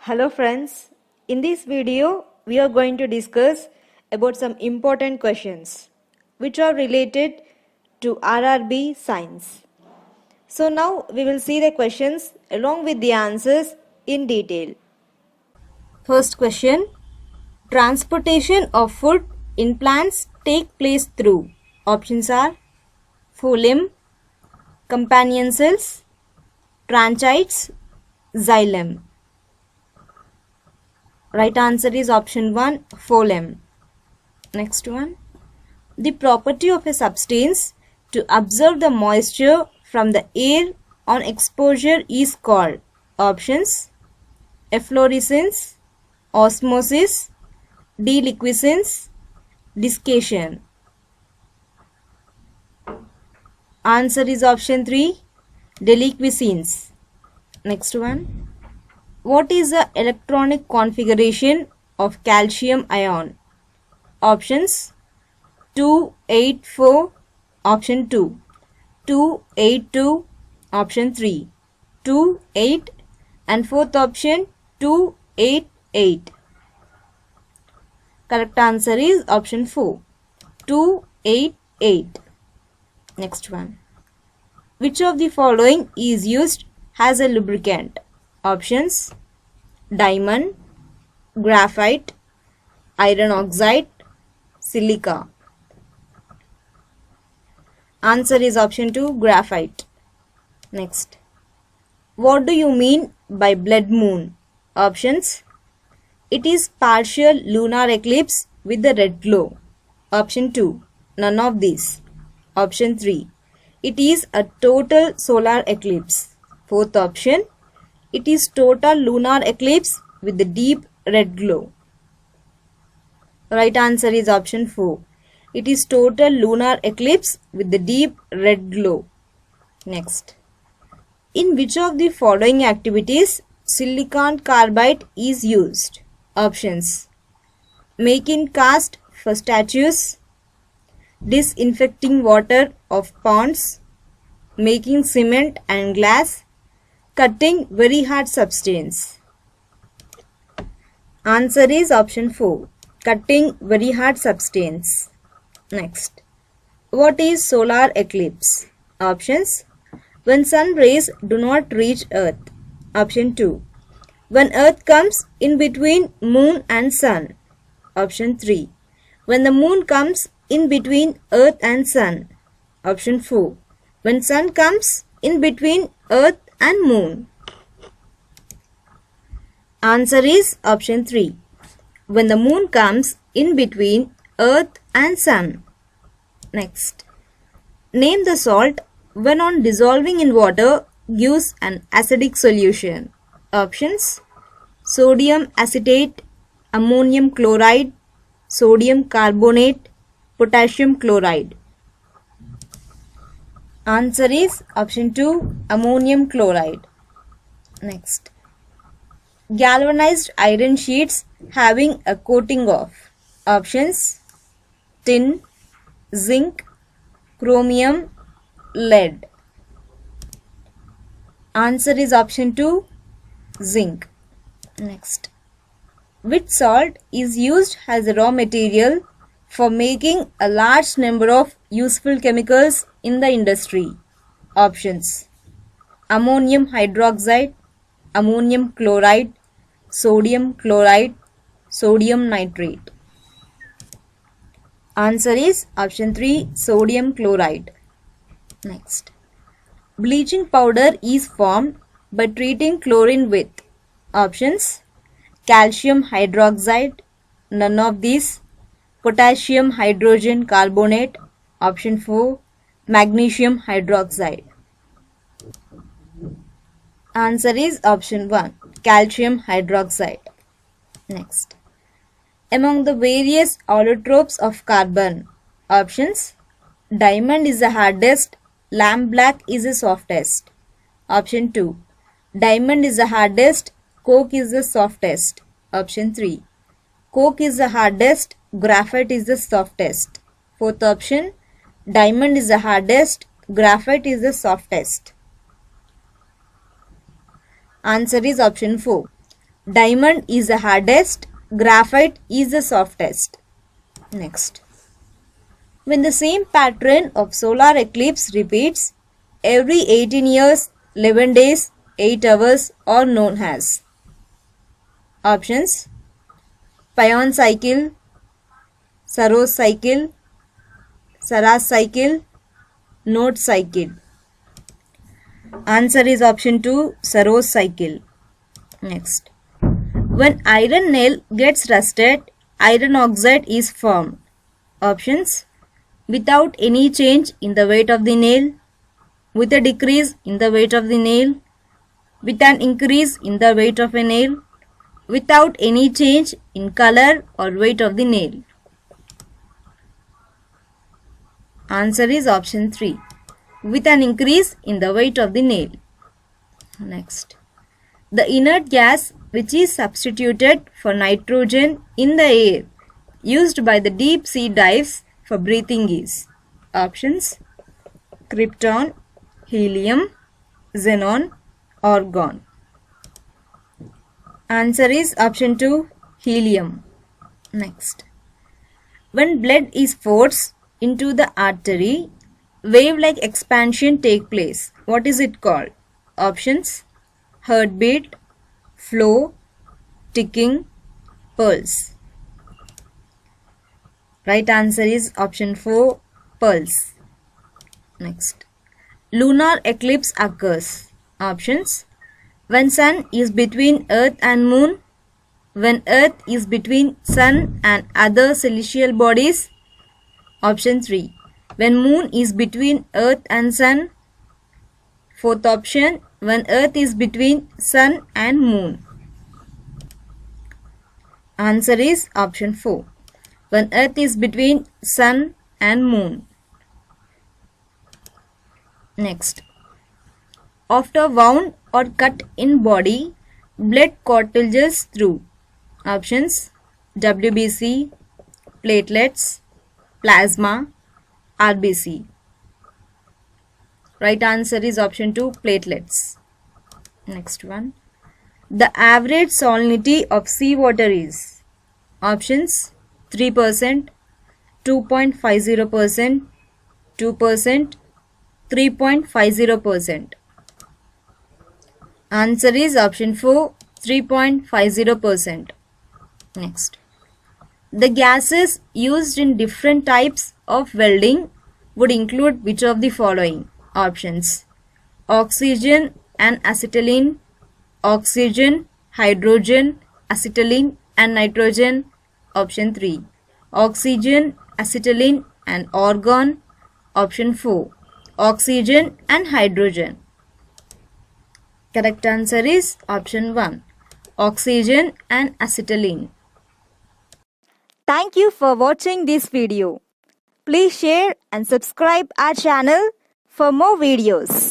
Hello friends, in this video we are going to discuss about some important questions which are related to RRB science. So now we will see the questions along with the answers in detail. First question, transportation of food in plants take place through options are phloem, companion cells, tracheids, xylem. Right answer is option 1, phloem. Next one. The property of a substance to absorb the moisture from the air on exposure is called options efflorescence, osmosis, deliquescence, desiccation. Answer is option 3, deliquescence. Next one. What is the electronic configuration of calcium ion? Options 284, option 2, 282, option 3, 28, and fourth option 288. Correct answer is option 4, 288. Next one. Which of the following is used as a lubricant? Options diamond, graphite, iron oxide, silica. Answer is option 2, graphite. Next. What do you mean by blood moon? Options. It is partial lunar eclipse with the red glow. Option 2. None of these. Option 3. It is a total solar eclipse. Fourth option. It is total lunar eclipse with the deep red glow. Right answer is option 4. It is total lunar eclipse with the deep red glow. Next. In which of the following activities silicon carbide is used? Options. Making cast for statues, disinfecting water of ponds, making cement and glass, cutting very hard substance. Answer is option 4, cutting very hard substance. Next. What is solar eclipse? Options. When sun rays do not reach earth. Option 2. When earth comes in between moon and sun. Option 3. When the moon comes in between earth and sun. Option 4. When sun comes in between earth and moon. Answer is option 3. When the moon comes in between earth and sun. Next. Name the salt when on dissolving in water gives an acidic solution. Options. Sodium acetate, ammonium chloride, sodium carbonate, potassium chloride. Answer is option 2, ammonium chloride. Next. Galvanized iron sheets having a coating of options tin, zinc, chromium, lead. Answer is option 2, zinc. Next. Which salt is used as a raw material for making a large number of useful chemicals in the industry? Options. Ammonium hydroxide, ammonium chloride, sodium chloride, sodium nitrate. Answer is option 3, sodium chloride. Next. Bleaching powder is formed by treating chlorine with options. Calcium hydroxide, none of these. Potassium hydrogen carbonate, option 4. Magnesium hydroxide. Answer is option 1, calcium hydroxide. Next. Among the various allotropes of carbon, options. Diamond is the hardest, lamp black is the softest. Option 2. Diamond is the hardest, coke is the softest. Option 3. Coke is the hardest, graphite is the softest. Fourth option. Diamond is the hardest, graphite is the softest. Answer is option 4. Diamond is the hardest, graphite is the softest. Next. When the same pattern of solar eclipse repeats every 18 years, 11 days, 8 hours are known as. Options: Pion cycle, Saros cycle, Saras cycle, Node cycle. Answer is option 2, Saros cycle. Next. When iron nail gets rusted, iron oxide is formed. Options: without any change in the weight of the nail, with a decrease in the weight of the nail, with an increase in the weight of a nail, without any change in color or weight of the nail. Answer is option 3, with an increase in the weight of the nail. Next. The inert gas which is substituted for nitrogen in the air used by the deep sea dives for breathing is. Options: krypton, helium, xenon, argon. Answer is option 2, helium. Next. When blood is forced into the artery, wave-like expansion take place. What is it called? Options: heartbeat, flow, ticking, pulse. Right answer is option 4, pulse. Next. Lunar eclipse occurs. Options: when sun is between earth and moon, when earth is between sun and other celestial bodies. Option 3, when moon is between earth and sun. Fourth option, when earth is between sun and moon. Answer is option 4, when earth is between sun and moon. Next. After wound or cut in body, blood cartridges through. Options: WBC, platelets, plasma, RBC. Right answer is option 2, platelets. Next one. The average salinity of seawater is. Options: 3%, 2.50%, 2%, 3.50%. Answer is option 4, 3.50%. Next. The gases used in different types of welding would include which of the following? Options: oxygen and acetylene, oxygen, hydrogen, acetylene and nitrogen. Option 3, oxygen, acetylene and argon. Option 4, oxygen and hydrogen. Correct answer is option 1, oxygen and acetylene. Thank you for watching this video. Please share and subscribe our channel for more videos.